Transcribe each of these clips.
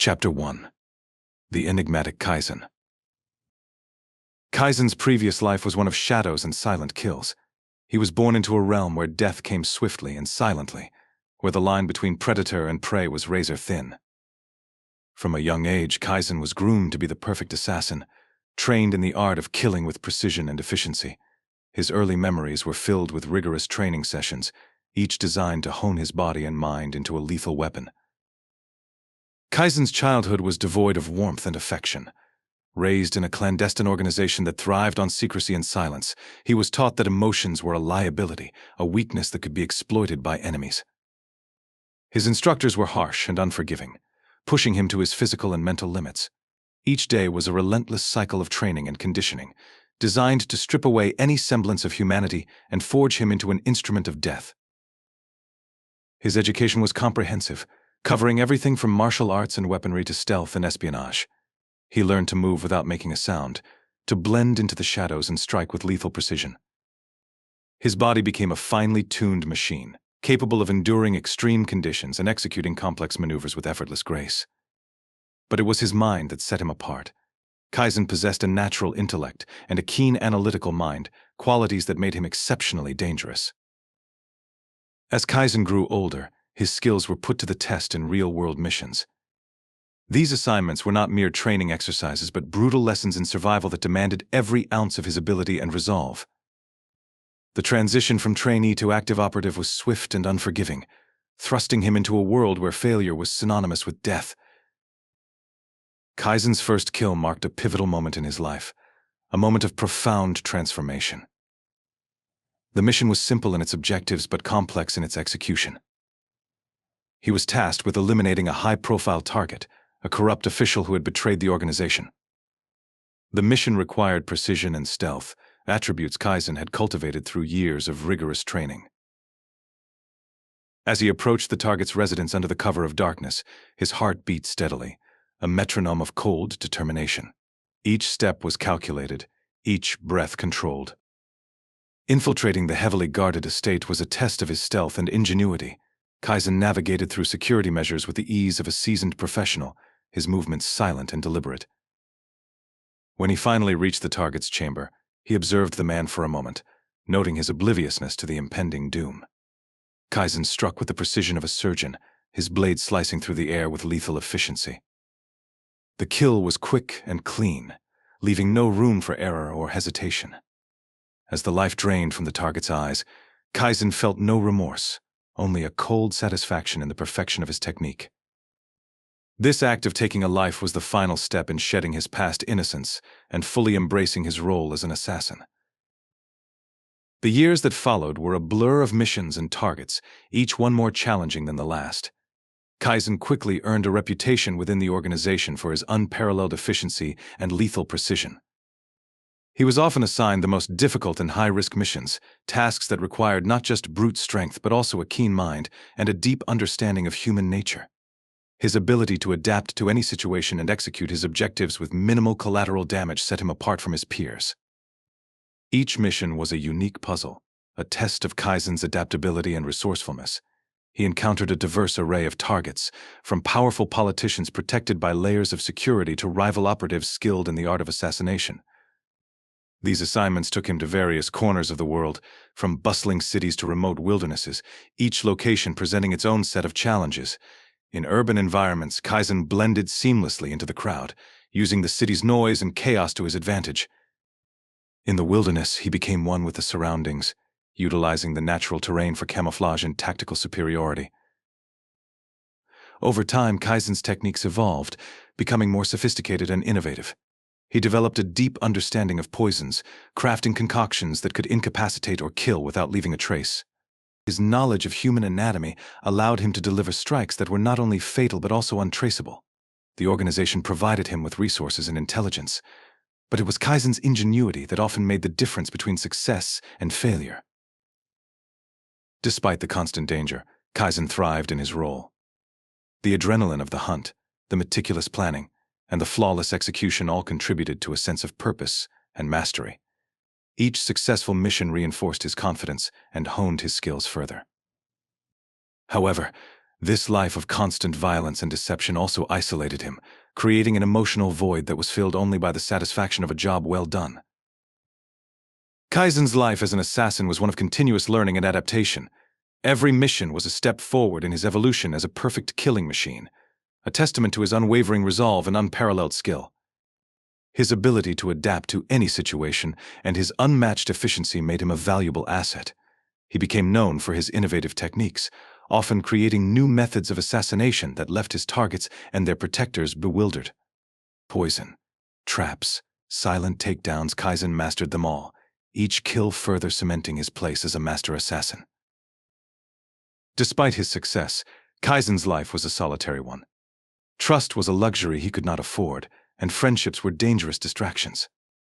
Chapter 1. The Enigmatic Kaizen. Kaizen's previous life was one of shadows and silent kills. He was born into a realm where death came swiftly and silently, where the line between predator and prey was razor thin. From a young age, Kaizen was groomed to be the perfect assassin, trained in the art of killing with precision and efficiency. His early memories were filled with rigorous training sessions, each designed to hone his body and mind into a lethal weapon. Kaizen's childhood was devoid of warmth and affection. Raised in a clandestine organization that thrived on secrecy and silence, he was taught that emotions were a liability, a weakness that could be exploited by enemies. His instructors were harsh and unforgiving, pushing him to his physical and mental limits. Each day was a relentless cycle of training and conditioning, designed to strip away any semblance of humanity and forge him into an instrument of death. His education was comprehensive, covering everything from martial arts and weaponry to stealth and espionage. He learned to move without making a sound, to blend into the shadows and strike with lethal precision. His body became a finely tuned machine, capable of enduring extreme conditions and executing complex maneuvers with effortless grace. But it was his mind that set him apart. Kaizen possessed a natural intellect and a keen analytical mind, qualities that made him exceptionally dangerous. As Kaizen grew older, his skills were put to the test in real-world missions. These assignments were not mere training exercises, but brutal lessons in survival that demanded every ounce of his ability and resolve. The transition from trainee to active operative was swift and unforgiving, thrusting him into a world where failure was synonymous with death. Kaizen's first kill marked a pivotal moment in his life, a moment of profound transformation. The mission was simple in its objectives but complex in its execution. He was tasked with eliminating a high-profile target, a corrupt official who had betrayed the organization. The mission required precision and stealth, attributes Kaizen had cultivated through years of rigorous training. As he approached the target's residence under the cover of darkness, his heart beat steadily, a metronome of cold determination. Each step was calculated, each breath controlled. Infiltrating the heavily guarded estate was a test of his stealth and ingenuity. Kaizen navigated through security measures with the ease of a seasoned professional, his movements silent and deliberate. When he finally reached the target's chamber, he observed the man for a moment, noting his obliviousness to the impending doom. Kaizen struck with the precision of a surgeon, his blade slicing through the air with lethal efficiency. The kill was quick and clean, leaving no room for error or hesitation. As the life drained from the target's eyes, Kaizen felt no remorse, only a cold satisfaction in the perfection of his technique. This act of taking a life was the final step in shedding his past innocence and fully embracing his role as an assassin. The years that followed were a blur of missions and targets, each one more challenging than the last. Kaizen quickly earned a reputation within the organization for his unparalleled efficiency and lethal precision. He was often assigned the most difficult and high-risk missions, tasks that required not just brute strength but also a keen mind and a deep understanding of human nature. His ability to adapt to any situation and execute his objectives with minimal collateral damage set him apart from his peers. Each mission was a unique puzzle, a test of Kaizen's adaptability and resourcefulness. He encountered a diverse array of targets, from powerful politicians protected by layers of security to rival operatives skilled in the art of assassination. These assignments took him to various corners of the world, from bustling cities to remote wildernesses, each location presenting its own set of challenges. In urban environments, Kaizen blended seamlessly into the crowd, using the city's noise and chaos to his advantage. In the wilderness, he became one with the surroundings, utilizing the natural terrain for camouflage and tactical superiority. Over time, Kaizen's techniques evolved, becoming more sophisticated and innovative. He developed a deep understanding of poisons, crafting concoctions that could incapacitate or kill without leaving a trace. His knowledge of human anatomy allowed him to deliver strikes that were not only fatal but also untraceable. The organization provided him with resources and intelligence, but it was Kaizen's ingenuity that often made the difference between success and failure. Despite the constant danger, Kaizen thrived in his role. The adrenaline of the hunt, the meticulous planning, and the flawless execution all contributed to a sense of purpose and mastery. Each successful mission reinforced his confidence and honed his skills further. However, This life of constant violence and deception also isolated him, creating an emotional void that was filled only by the satisfaction of a job well done. Kaizen's life as an assassin was one of continuous learning and adaptation. Every mission was a step forward in his evolution as a perfect killing machine, a testament to his unwavering resolve and unparalleled skill. His ability to adapt to any situation and his unmatched efficiency made him a valuable asset. He became known for his innovative techniques, often creating new methods of assassination that left his targets and their protectors bewildered. Poison, traps, silent takedowns, Kaizen mastered them all, each kill further cementing his place as a master assassin. Despite his success, Kaizen's life was a solitary one. Trust was a luxury he could not afford, and friendships were dangerous distractions.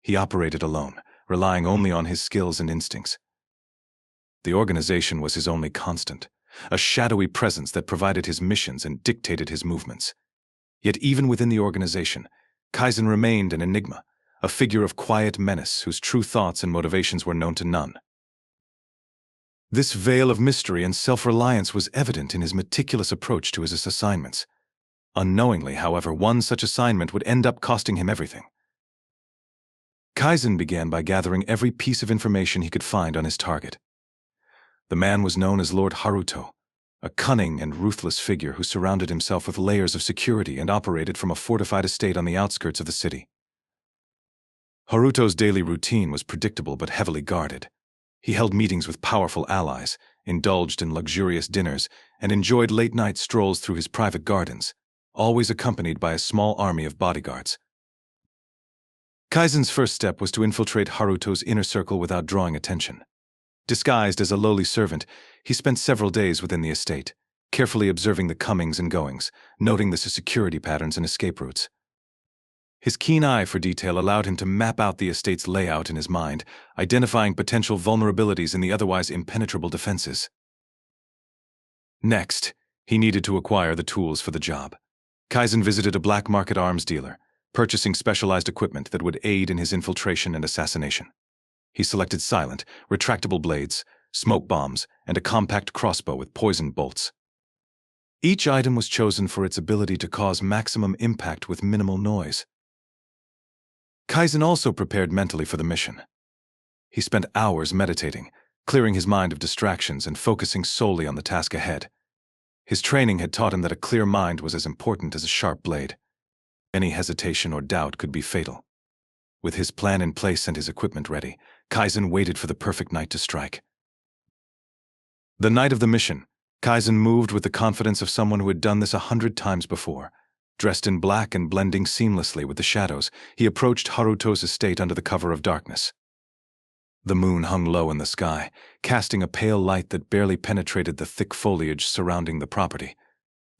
He operated alone, relying only on his skills and instincts. The organization was his only constant, a shadowy presence that provided his missions and dictated his movements. Yet even within the organization, Kaizen remained an enigma, a figure of quiet menace whose true thoughts and motivations were known to none. This veil of mystery and self-reliance was evident in his meticulous approach to his assignments. Unknowingly, however, one such assignment would end up costing him everything. Kaizen began by gathering every piece of information he could find on his target. The man was known as Lord Haruto, a cunning and ruthless figure who surrounded himself with layers of security and operated from a fortified estate on the outskirts of the city. Haruto's daily routine was predictable but heavily guarded. He held meetings with powerful allies, indulged in luxurious dinners, and enjoyed late-night strolls through his private gardens, always accompanied by a small army of bodyguards. Kaizen's first step was to infiltrate Haruto's inner circle without drawing attention. Disguised as a lowly servant, he spent several days within the estate, carefully observing the comings and goings, noting the security patterns and escape routes. His keen eye for detail allowed him to map out the estate's layout in his mind, identifying potential vulnerabilities in the otherwise impenetrable defenses. Next, he needed to acquire the tools for the job. Kaizen visited a black market arms dealer, purchasing specialized equipment that would aid in his infiltration and assassination. He selected silent, retractable blades, smoke bombs, and a compact crossbow with poisoned bolts. Each item was chosen for its ability to cause maximum impact with minimal noise. Kaizen also prepared mentally for the mission. He spent hours meditating, clearing his mind of distractions and focusing solely on the task ahead. His training had taught him that a clear mind was as important as a sharp blade. Any hesitation or doubt could be fatal. With his plan in place and his equipment ready, Kaizen waited for the perfect night to strike. The night of the mission, Kaizen moved with the confidence of someone who had done this 100 times before. Dressed in black and blending seamlessly with the shadows, he approached Haruto's estate under the cover of darkness. The moon hung low in the sky, casting a pale light that barely penetrated the thick foliage surrounding the property.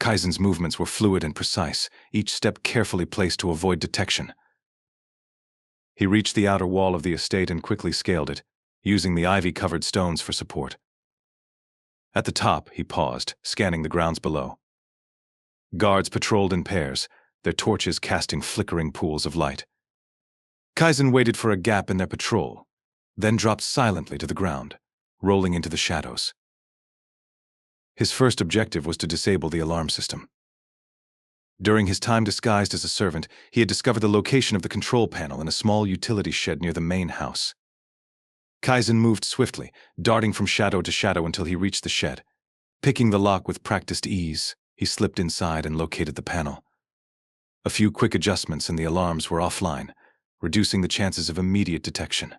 Kaizen's movements were fluid and precise, each step carefully placed to avoid detection. He reached the outer wall of the estate and quickly scaled it, using the ivy-covered stones for support. At the top, he paused, scanning the grounds below. Guards patrolled in pairs, their torches casting flickering pools of light. Kaizen waited for a gap in their patrol, then dropped silently to the ground, rolling into the shadows. His first objective was to disable the alarm system. During his time disguised as a servant, he had discovered the location of the control panel in a small utility shed near the main house. Kaizen moved swiftly, darting from shadow to shadow until he reached the shed. Picking the lock with practiced ease, he slipped inside and located the panel. A few quick adjustments and the alarms were offline, reducing the chances of immediate detection.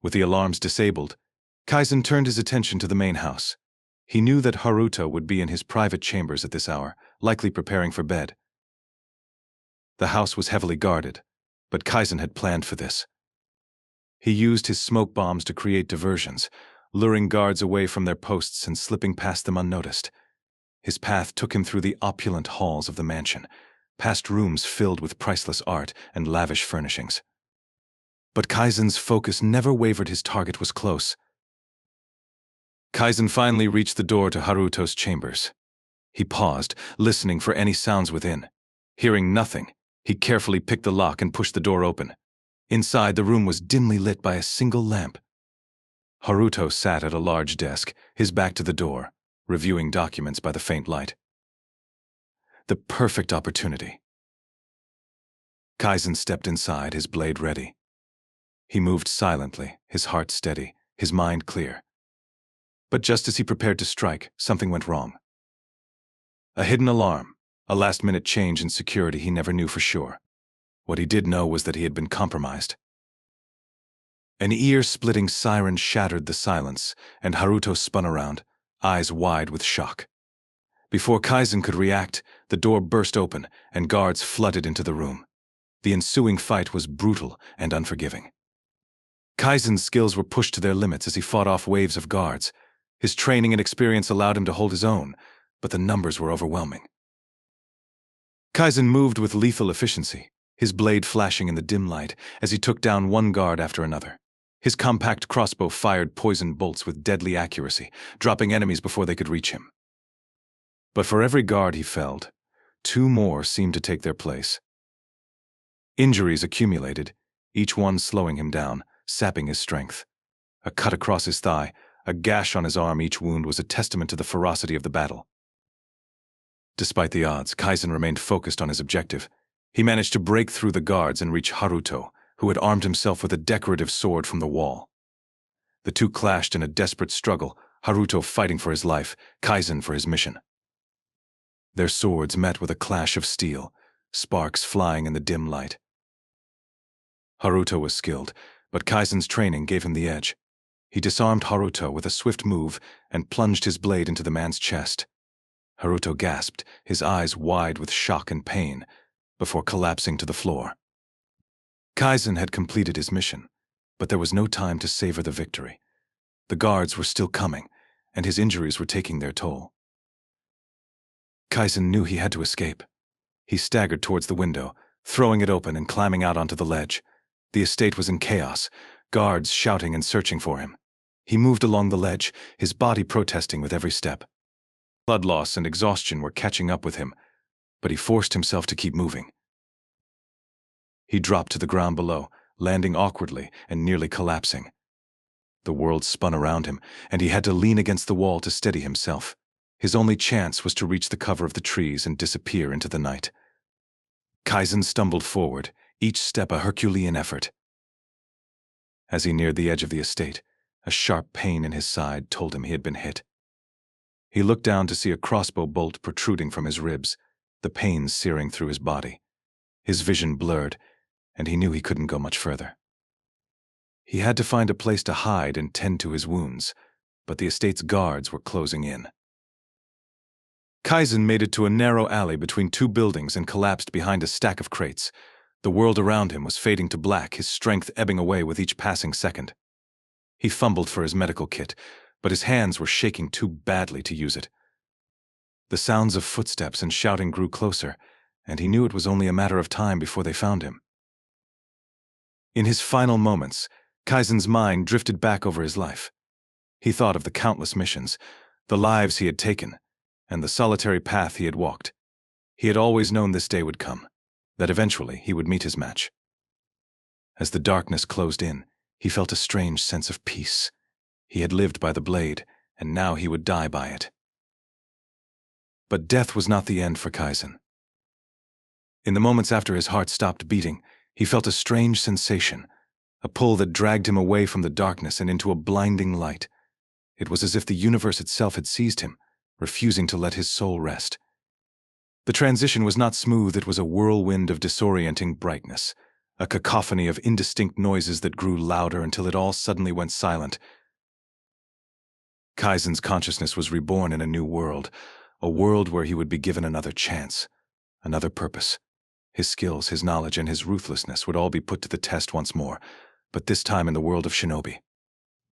With the alarms disabled, Kaizen turned his attention to the main house. He knew that Haruto would be in his private chambers at this hour, likely preparing for bed. The house was heavily guarded, but Kaizen had planned for this. He used his smoke bombs to create diversions, luring guards away from their posts and slipping past them unnoticed. His path took him through the opulent halls of the mansion, past rooms filled with priceless art and lavish furnishings. But Kaizen's focus never wavered. His target was close. Kaizen finally reached the door to Haruto's chambers. He paused, listening for any sounds within. Hearing nothing, he carefully picked the lock and pushed the door open. Inside, the room was dimly lit by a single lamp. Haruto sat at a large desk, his back to the door, reviewing documents by the faint light. The perfect opportunity. Kaizen stepped inside, his blade ready. He moved silently, his heart steady, his mind clear. But just as he prepared to strike, something went wrong. A hidden alarm, a last-minute change in security he never knew for sure. What he did know was that he had been compromised. An ear-splitting siren shattered the silence, and Naruto spun around, eyes wide with shock. Before Kaizen could react, the door burst open, and guards flooded into the room. The ensuing fight was brutal and unforgiving. Kaizen's skills were pushed to their limits as he fought off waves of guards. His training and experience allowed him to hold his own, but the numbers were overwhelming. Kaizen moved with lethal efficiency, his blade flashing in the dim light as he took down one guard after another. His compact crossbow fired poison bolts with deadly accuracy, dropping enemies before they could reach him. But for every guard he felled, 2 more seemed to take their place. Injuries accumulated, each one slowing him down, sapping his strength. A cut across his thigh, a gash on his arm, each wound was a testament to the ferocity of the battle. Despite the odds, Kaizen remained focused on his objective. He managed to break through the guards and reach Naruto, who had armed himself with a decorative sword from the wall. The two clashed in a desperate struggle, Naruto fighting for his life, Kaizen for his mission. Their swords met with a clash of steel, sparks flying in the dim light. Naruto was skilled, but Kaizen's training gave him the edge. He disarmed Naruto with a swift move and plunged his blade into the man's chest. Naruto gasped, his eyes wide with shock and pain, before collapsing to the floor. Kaizen had completed his mission, but there was no time to savor the victory. The guards were still coming, and his injuries were taking their toll. Kaizen knew he had to escape. He staggered towards the window, throwing it open and climbing out onto the ledge. The estate was in chaos, guards shouting and searching for him. He moved along the ledge, his body protesting with every step. Blood loss and exhaustion were catching up with him, but he forced himself to keep moving. He dropped to the ground below, landing awkwardly and nearly collapsing. The world spun around him, and he had to lean against the wall to steady himself. His only chance was to reach the cover of the trees and disappear into the night. Kaizen stumbled forward, each step a Herculean effort. As he neared the edge of the estate, a sharp pain in his side told him he had been hit. He looked down to see a crossbow bolt protruding from his ribs, the pain searing through his body. His vision blurred, and he knew he couldn't go much further. He had to find a place to hide and tend to his wounds, but the estate's guards were closing in. Kaizen made it to a narrow alley between 2 buildings and collapsed behind a stack of crates. The world around him was fading to black, his strength ebbing away with each passing second. He fumbled for his medical kit, but his hands were shaking too badly to use it. The sounds of footsteps and shouting grew closer, and he knew it was only a matter of time before they found him. In his final moments, Kaizen's mind drifted back over his life. He thought of the countless missions, the lives he had taken, and the solitary path he had walked. He had always known this day would come, that eventually he would meet his match. As the darkness closed in, he felt a strange sense of peace. He had lived by the blade, and now he would die by it. But death was not the end for Kaizen. In the moments after his heart stopped beating, he felt a strange sensation, a pull that dragged him away from the darkness and into a blinding light. It was as if the universe itself had seized him, refusing to let his soul rest. The transition was not smooth, it was a whirlwind of disorienting brightness, a cacophony of indistinct noises that grew louder until it all suddenly went silent. Kaizen's consciousness was reborn in a new world, a world where he would be given another chance, another purpose. His skills, his knowledge, and his ruthlessness would all be put to the test once more, but this time in the world of Shinobi.